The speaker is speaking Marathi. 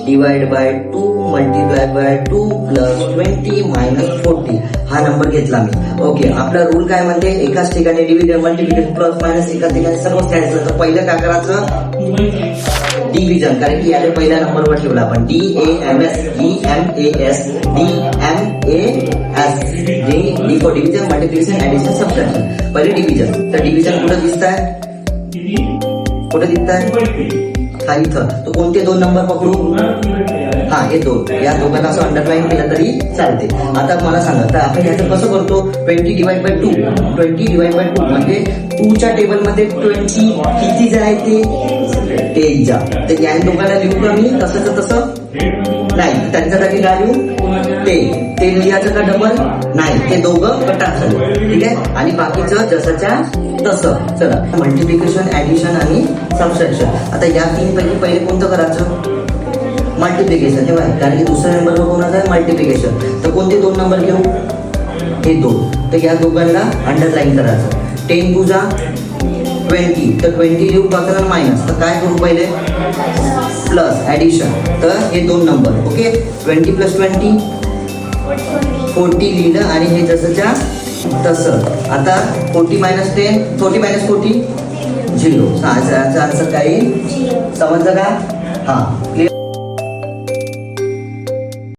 Divide by 2 multiply by 2 plus 20 minus 40 हा नंबर घेतला मी. ओके, आपला रूल काय म्हणते, एकाच ठिकाणी डिव्हिजन मल्टिप्लिकेशन प्लस मायनस एकाच ठिकाणी सर्वच घ्यायचं. तर पहिलं काय करायचं, डिव्हिजन, कारण की याला पहिल्या नंबरवर ठेवला आपण DAMS DMAS D for division multiplication addition subtraction. पहिले डिव्हिजन. तर डिव्हिजन कुठं दिसत आहे, कुठं दिसत आहे, हा इथं. तर कोणते दोन नंबर पकडू, हा हे दोन, या दोघांना असं अंडरलाईन केलं तरी चालते. आता मला सांगा, तर आपण याचं कसं करतो, 20 डिवाइड बाय 2 म्हणजे 2 च्या टेबलमध्ये 20 किती जे आहे ते 1 जा. तर या दोघांना लिहू का मी तसंच तसं, नाही त्यांच्यासाठी काय लिहू, ते लिहायचं का डबल, नाही ते दोघं कटाक झाले. ठीक आहे, आणि बाकीचं जसंच्या तसं. चला, मल्टिप्लिकेशन ऍडिशन आणि सबट्रॅक्शन. आता या तीन पैकी पहिले कोणतं करायचं, मल्टिप्लिकेशन. हे बघा, कारण की दुसऱ्या नंबरवर कोणाचं आहे, मल्टिप्लिकेशन. तर कोणते दोन नंबर घेऊ, हे दोन. तर या दोघांना अंडरलाईन करायचं. 10 2 जा 20, तर 20 लिहू बाकीला मायनस. तर काय करू, पहिले प्लस ऍडिशन. तर हे दोन नंबर. ओके, 20 प्लस 20 40 लिहिलं, आणि हे जसंच्या तसं. आता 40 मायनस 10 40 मायनस 40 0. आन्सर काय समजलं का, हा क्लिअर.